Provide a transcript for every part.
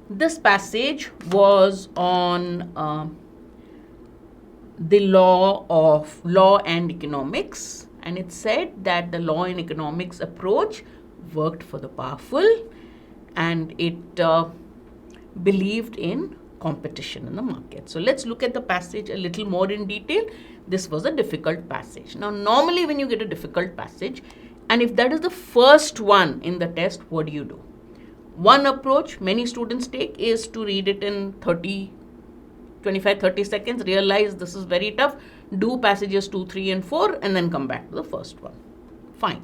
This passage was on the law and economics, and it said that the law and economics approach worked for the powerful, and it believed in competition in the market. So let's look at the passage a little more in detail. This was a difficult passage. Now, normally when you get a difficult passage, and if that is the first one in the test, what do? One approach many students take is to read it in 25-30 seconds, realize this is very tough, do passages 2, 3 and 4 and then come back to the first one. Fine.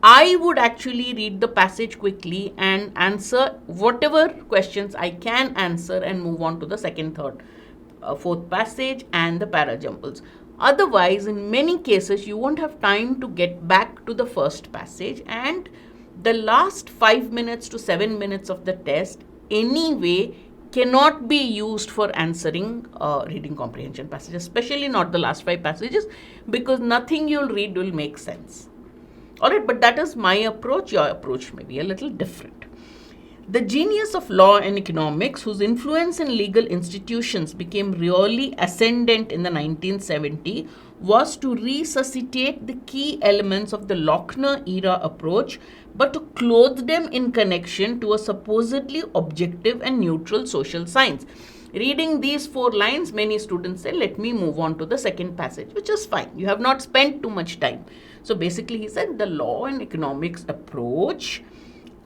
I would actually read the passage quickly and answer whatever questions I can answer and move on to the second, third, fourth passage and the para-jumbles. Otherwise, in many cases, you won't have time to get back to the first passage, and the last 5 minutes to 7 minutes of the test anyway cannot be used for answering reading comprehension passages, especially not the last 5 passages, because nothing you'll read will make sense. Alright, but that is my approach. Your approach may be a little different. The genius of law and economics, whose influence in legal institutions became really ascendant in the 1970s, was to resuscitate the key elements of the Lochner era approach, but to clothe them in connection to a supposedly objective and neutral social science. Reading these 4 lines, many students say, let me move on to the second passage, which is fine. You have not spent too much time. So basically, he said the law and economics approach,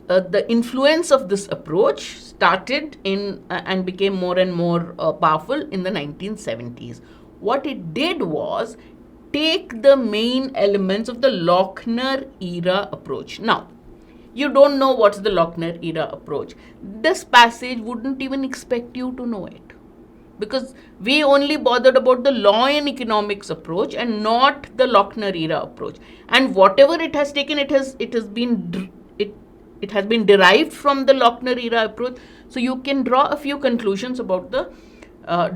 the influence of this approach started in and became more and more powerful in the 1970s. What it did was take the main elements of the Lochner era approach. Now, you don't know what's the Lochner era approach. This passage wouldn't even expect you to know it, because we only bothered about the law and economics approach and not the Lochner era approach. And whatever it has taken, it has been derived from the Lochner era approach. So you can draw a few conclusions about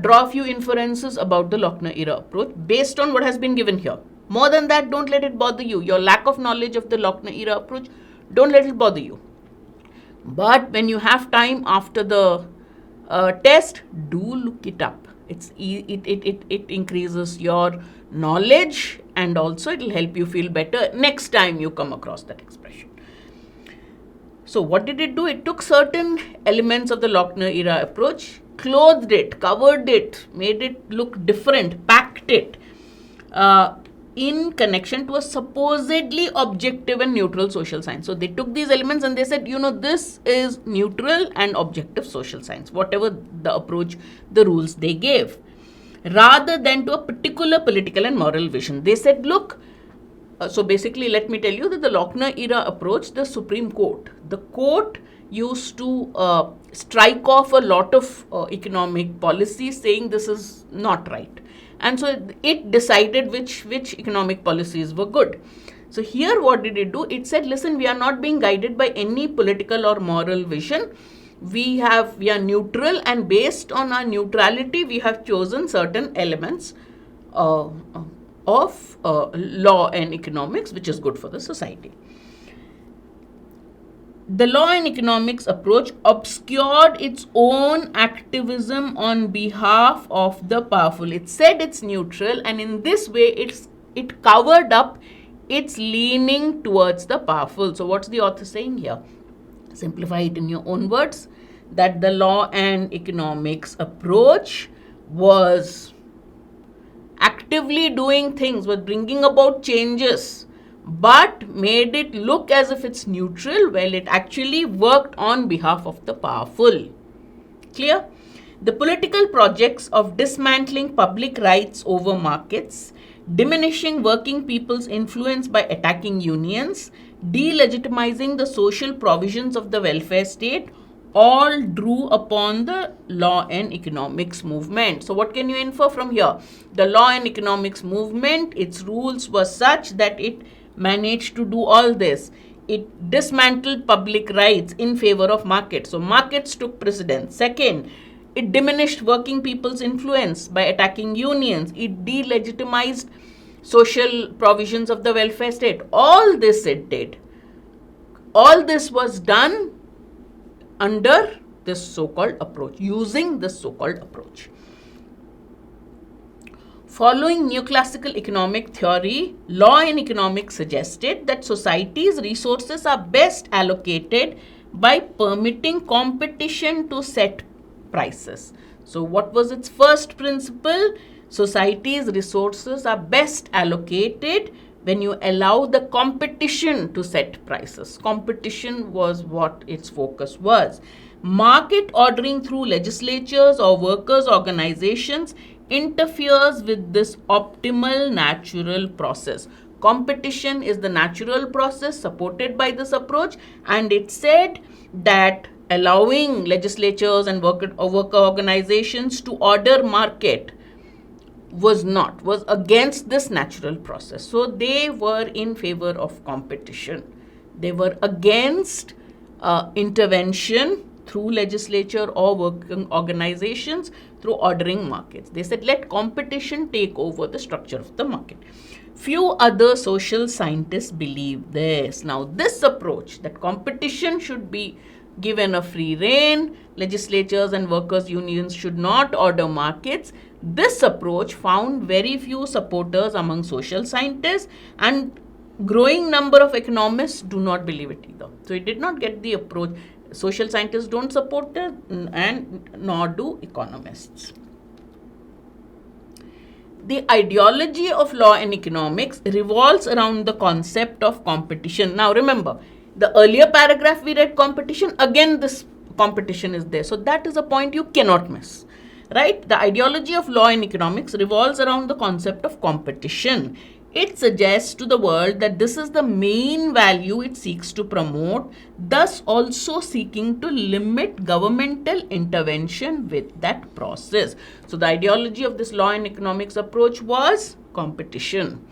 draw a few inferences about the Lochner era approach based on what has been given here. More than that, don't let it bother you. Your lack of knowledge of the Lochner era approach, don't let it bother you. But when you have time after the test, do look it up. It increases your knowledge, and also it will help you feel better next time you come across that expression. So what did it do? It took certain elements of the Lochner era approach, clothed it, covered it, made it look different, packed it in connection to a supposedly objective and neutral social science. So they took these elements and they said, this is neutral and objective social science, whatever the approach, the rules they gave, rather than to a particular political and moral vision. They said, look, so basically, let me tell you that the Lochner era approach, the Supreme Court, the court used to strike off a lot of economic policies saying this is not right. And so it decided which economic policies were good. So here what did it do? It said, listen, we are not being guided by any political or moral vision. We are neutral, and based on our neutrality, we have chosen certain elements of law and economics, which is good for the society. The law and economics approach obscured its own activism on behalf of the powerful. It said it's neutral, and in this way it covered up its leaning towards the powerful. So what's the author saying here? Simplify it in your own words, that the law and economics approach was actively doing things, was bringing about changes, but made it look as if it's neutral, while it actually worked on behalf of the powerful. Clear? The political projects of dismantling public rights over markets, diminishing working people's influence by attacking unions, delegitimizing the social provisions of the welfare state, all drew upon the law and economics movement. So what can you infer from here? The law and economics movement, its rules were such that it managed to do all this. It dismantled public rights in favor of markets. So markets took precedence. Second, it diminished working people's influence by attacking unions. It delegitimized social provisions of the welfare state. All this it did. All this was done under this so-called approach, using this so-called approach. Following neoclassical economic theory, law and economics suggested that society's resources are best allocated by permitting competition to set prices. So what was its first principle? Society's resources are best allocated when you allow the competition to set prices. Competition was what its focus was. Market ordering through legislatures or workers' organizations interferes with this optimal natural process. Competition is the natural process supported by this approach, and it said that allowing legislatures and worker organizations to order market was against this natural process. So they were in favor of competition. They were against intervention through legislature or working organizations through ordering markets. They said, let competition take over the structure of the market. Few other social scientists believe this. Now, this approach that competition should be given a free rein, legislatures and workers' unions should not order markets, this approach found very few supporters among social scientists, and growing number of economists do not believe it either. So it did not get the approach. Social scientists don't support it, and nor do economists. The ideology of law and economics revolves around the concept of competition. Now remember, the earlier paragraph we read competition, again this competition is there. So that is a point you cannot miss, right? The ideology of law and economics revolves around the concept of competition. It suggests to the world that this is the main value it seeks to promote, thus also seeking to limit governmental intervention with that process. So the ideology of this law and economics approach was competition.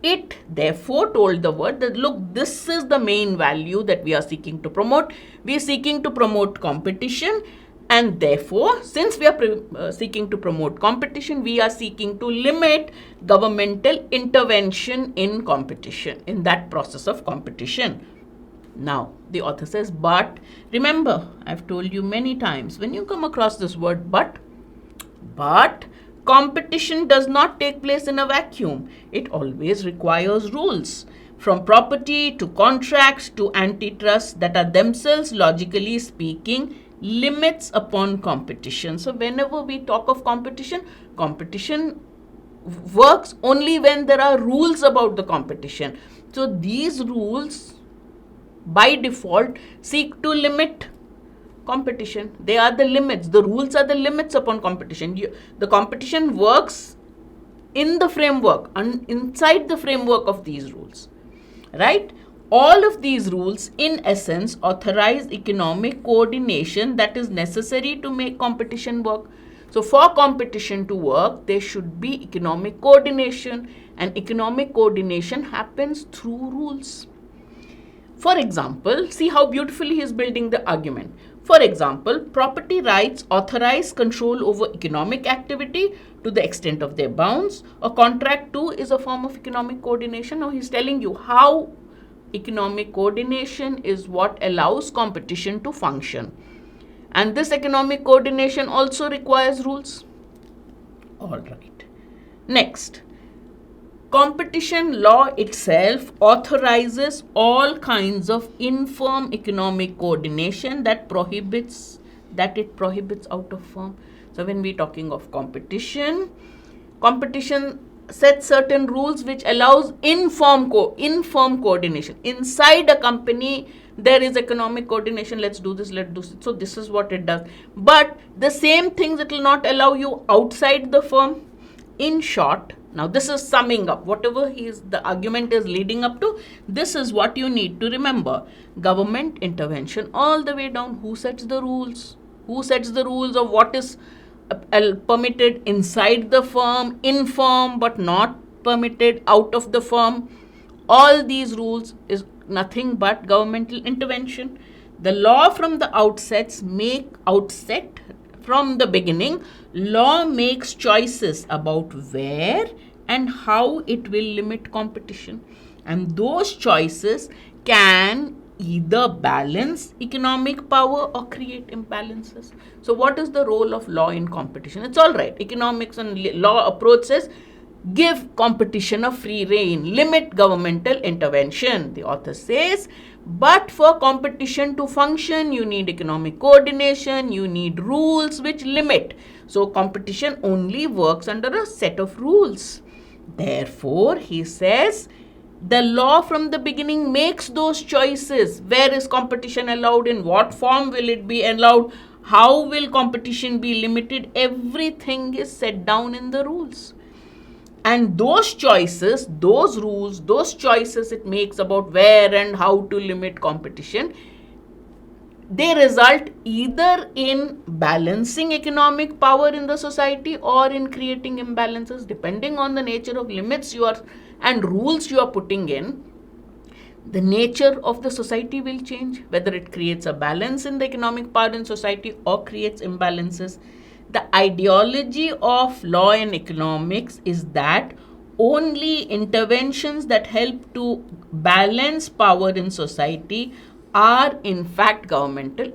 It therefore told the world that, look, this is the main value that we are seeking to promote. We are seeking to promote competition, and therefore, since we are seeking to promote competition, we are seeking to limit governmental intervention in competition, in that process of competition. Now, the author says, but remember, I've told you many times, when you come across this word but competition does not take place in a vacuum. It always requires rules, from property to contracts to antitrust, that are themselves, logically speaking, limits upon competition. So whenever we talk of competition, competition works only when there are rules about the competition. So these rules by default seek to limit competition. They are the limits. The rules are the limits upon competition. The competition works in the framework, inside the framework of these rules, right? All of these rules, in essence, authorize economic coordination that is necessary to make competition work. So for competition to work, there should be economic coordination, and economic coordination happens through rules. For example, see how beautifully he is building the argument. For example, property rights authorize control over economic activity to the extent of their bounds. A contract too is a form of economic coordination. Now he's telling you how economic coordination is what allows competition to function. And this economic coordination also requires rules. All right. Next, competition law itself authorizes all kinds of infirm economic coordination that it prohibits out of firm. So when we're talking of competition sets certain rules which allows infirm coordination. Inside a company, there is economic coordination. Let's do this. So this is what it does. But the same things it will not allow you outside the firm. In short, now this is summing up whatever the argument is leading up to. This is what you need to remember. Government intervention all the way down. Who sets the rules? Who sets the rules of what is permitted inside the firm, in firm, but not permitted out of the firm? All these rules is nothing but governmental intervention. The law from the outset from the beginning, law makes choices about where and how it will limit competition. And those choices can either balance economic power or create imbalances. So what is the role of law in competition? It's all right. Economics and law approach says give competition a free rein, limit governmental intervention. The author says, but for competition to function, you need economic coordination, you need rules which limit. So competition only works under a set of rules. Therefore, he says, the law from the beginning makes those choices. Where is competition allowed? In what form will it be allowed? How will competition be limited? Everything is set down in the rules. And those choices, those rules, those choices it makes about where and how to limit competition, they result either in balancing economic power in the society or in creating imbalances. Depending on the nature of limits you are and rules you are putting in, the nature of the society will change, whether it creates a balance in the economic power in society or creates imbalances. The ideology of law and economics is that only interventions that help to balance power in society are in fact governmental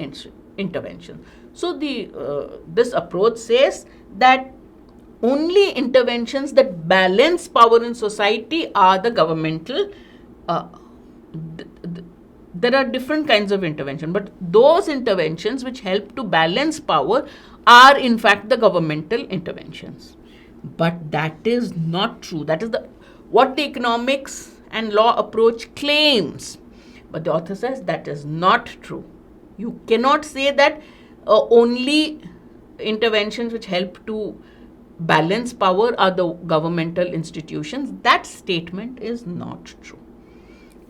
interventions. So this approach says that only interventions that balance power in society are the governmental. There are different kinds of intervention, but those interventions which help to balance power are in fact the governmental interventions. But that is not true. That is what the economics and law approach claims. But the author says that is not true. You cannot say that only interventions which help to balance power are the governmental institutions. That statement is not true.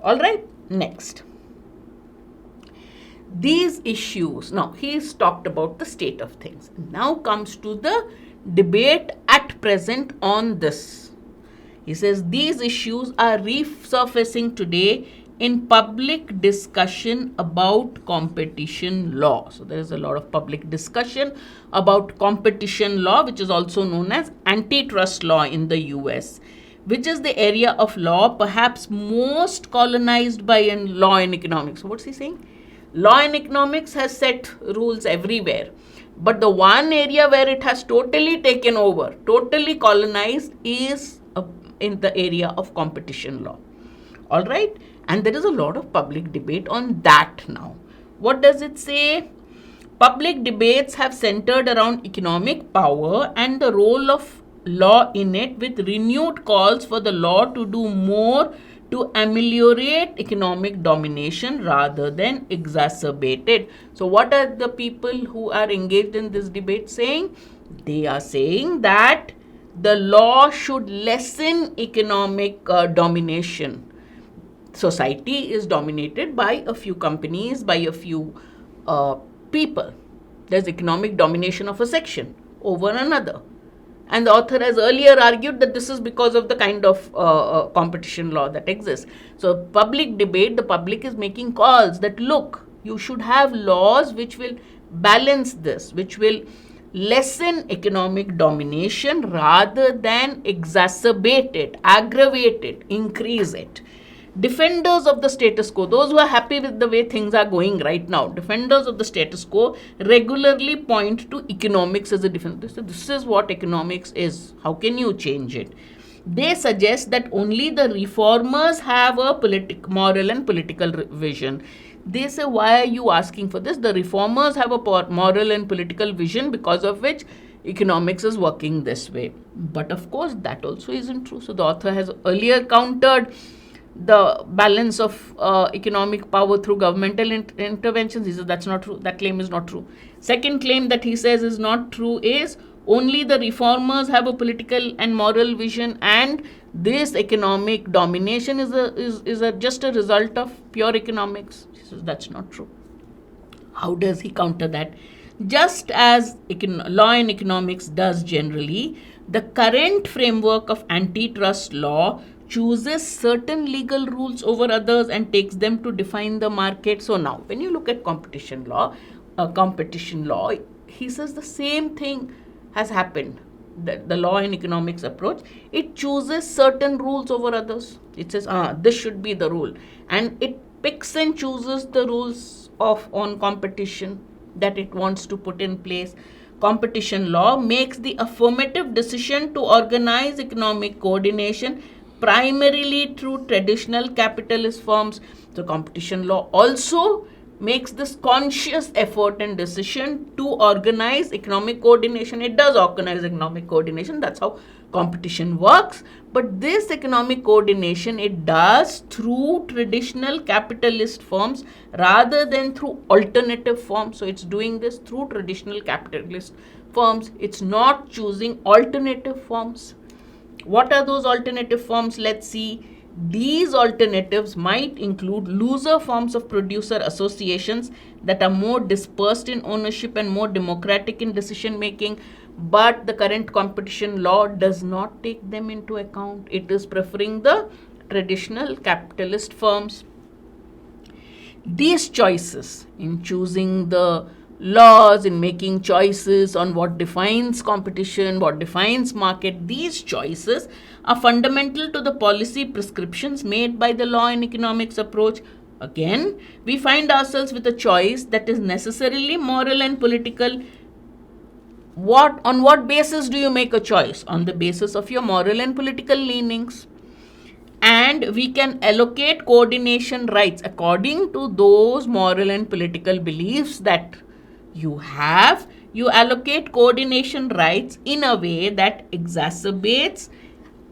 All right, next. These issues, now he's talked about the state of things. Now comes to the debate at present on this. He says these issues are resurfacing today in public discussion about competition law. So there is a lot of public discussion about competition law, which is also known as antitrust law in the US, which is the area of law perhaps most colonized by law and economics. So what's he saying? Law and economics has set rules everywhere. But the one area where it has totally taken over, totally colonized, is in the area of competition law. All right? And there is a lot of public debate on that now. What does it say? Public debates have centered around economic power and the role of law in it, with renewed calls for the law to do more to ameliorate economic domination rather than exacerbate it. So what are the people who are engaged in this debate saying? They are saying that the law should lessen economic domination. Society is dominated by a few companies, by a few people. There's economic domination of a section over another. And the author has earlier argued that this is because of the kind of competition law that exists. So public debate, the public is making calls that, look, you should have laws which will balance this, which will lessen economic domination rather than exacerbate it, aggravate it, increase it. Defenders of the status quo, those who are happy with the way things are going right now, defenders of the status quo regularly point to economics as a defense. They say, this is what economics is. How can you change it? They suggest that only the reformers have a moral and political vision. They say, why are you asking for this? The reformers have a moral and political vision because of which economics is working this way. But of course, that also isn't true. So the author has earlier countered the balance of economic power through governmental interventions. He says that's not true. That claim is not true. Second claim that he says is not true is only the reformers have a political and moral vision, and this economic domination is just a result of pure economics. He says that's not true. How does he counter that? Just as law and economics does generally, the current framework of antitrust law chooses certain legal rules over others and takes them to define the market. So now, when you look at competition law, he says the same thing has happened. The law and economics approach, it chooses certain rules over others. It says, this should be the rule. And it picks and chooses the rules of on competition that it wants to put in place. Competition law makes the affirmative decision to organize economic coordination primarily through traditional capitalist firms. So competition law also makes this conscious effort and decision to organize economic coordination. It does organize economic coordination. That's how competition works. But this economic coordination, it does through traditional capitalist firms rather than through alternative firms. So it's doing this through traditional capitalist firms. It's not choosing alternative firms. What are those alternative firms? Let's see. These alternatives might include looser forms of producer associations that are more dispersed in ownership and more democratic in decision making, but the current competition law does not take them into account. It is preferring the traditional capitalist firms. These choices in choosing the laws, in making choices on what defines competition, what defines market, these choices are fundamental to the policy prescriptions made by the law and economics approach. Again, we find ourselves with a choice that is necessarily moral and political. On what basis do you make a choice? On the basis of your moral and political leanings. And we can allocate coordination rights according to those moral and political beliefs that you have. You allocate coordination rights in a way that exacerbates,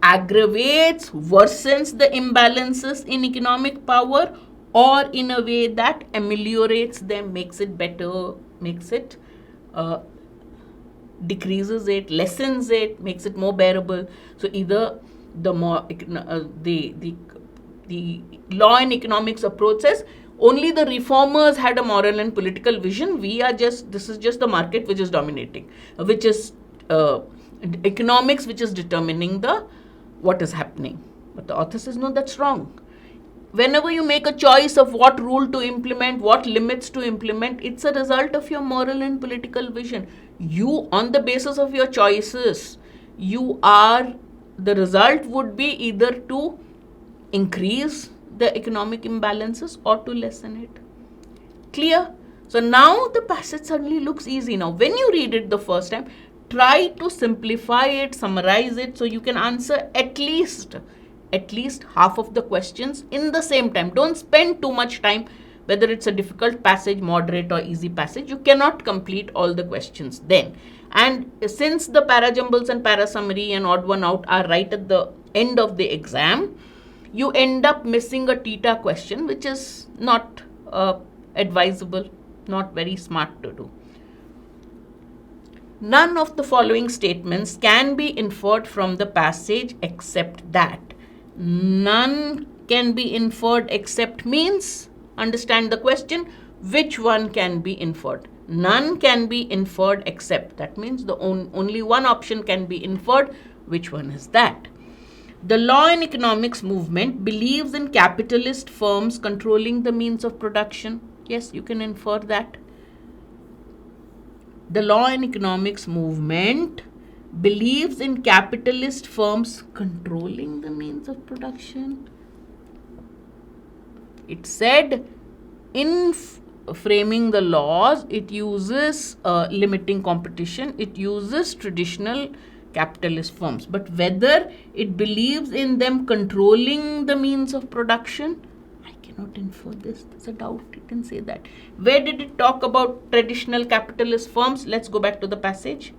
aggravates, worsens the imbalances in economic power, or in a way that ameliorates them, makes it better, makes it decreases it, lessens it, makes it more bearable. So either the law and economics approach says only the reformers had a moral and political vision. This is just the market which is dominating, which is economics which is determining what is happening. But the author says, no, that's wrong. Whenever you make a choice of what rule to implement, what limits to implement, it's a result of your moral and political vision. You, on the basis of your choices, the result would be either to increase the economic imbalances or to lessen it. Clear? So now the passage suddenly looks easy. Now when you read it the first time, try to simplify it, summarize it, so you can answer at least half of the questions in the same time. Don't spend too much time, whether it's a difficult passage, moderate or easy passage. You cannot complete all the questions then. And since the parajumbles and parasummary and odd one out are right at the end of the exam, you end up missing a theta question, which is not advisable, not very smart to do. None of the following statements can be inferred from the passage except that. None can be inferred except means, understand the question, which one can be inferred? None can be inferred except. That means the only one option can be inferred. Which one is that? The law and economics movement believes in capitalist firms controlling the means of production. Yes, you can infer that. The law and economics movement believes in capitalist firms controlling the means of production. It said in framing the laws, it uses limiting competition, it uses traditional capitalist firms. But whether it believes in them controlling the means of production, I cannot infer this. There's a doubt. It can say that. Where did it talk about traditional capitalist firms? Let's go back to the passage.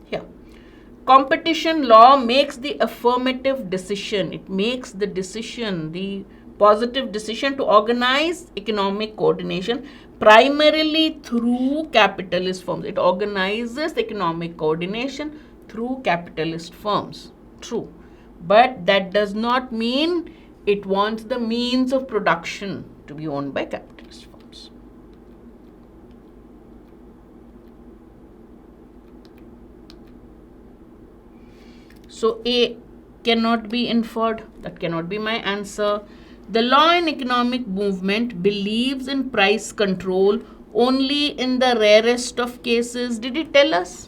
Here. Competition law makes the affirmative decision. It makes the decision, the positive decision to organize economic coordination primarily through capitalist firms. It organizes economic coordination through capitalist firms. True. But that does not mean it wants the means of production to be owned by capitalist firms. So A cannot be inferred. That cannot be my answer. The law and economic movement believes in price control only in the rarest of cases. Did it tell us?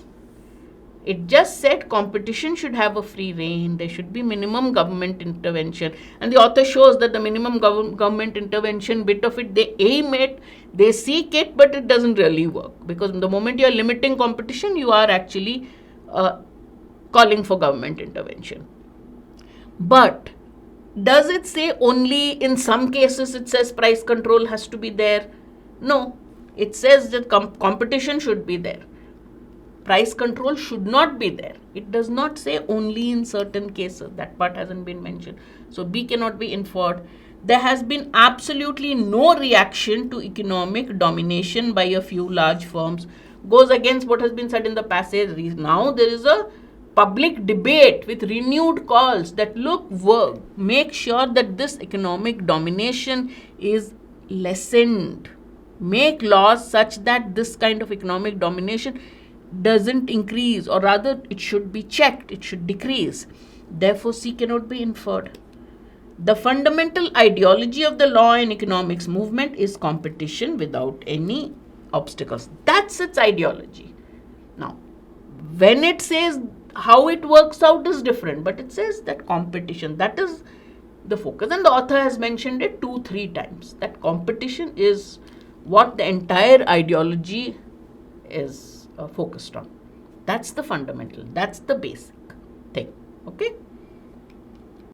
It just said competition should have a free rein, there should be minimum government intervention, and the author shows that the minimum government intervention bit of it, they aim it, they seek it, but it doesn't really work, because the moment you are limiting competition, you are actually calling for government intervention. But does it say only in some cases it says price control has to be there? No, it says that competition should be there. Price control should not be there. It does not say only in certain cases. That part hasn't been mentioned. So B cannot be inferred. There has been absolutely no reaction to economic domination by a few large firms. Goes against what has been said in the passage. Now there is a public debate with renewed calls that make sure that this economic domination is lessened. Make laws such that this kind of economic domination doesn't increase, or rather it should be checked, it should decrease. Therefore, C cannot be inferred. The fundamental ideology of the law and economics movement is competition without any obstacles. That's its ideology. Now, when it says how it works out is different, but it says that competition, that is the focus. And the author has mentioned it 2-3 times, that competition is what the entire ideology is focused on. That's the fundamental, that's the basic thing. Okay.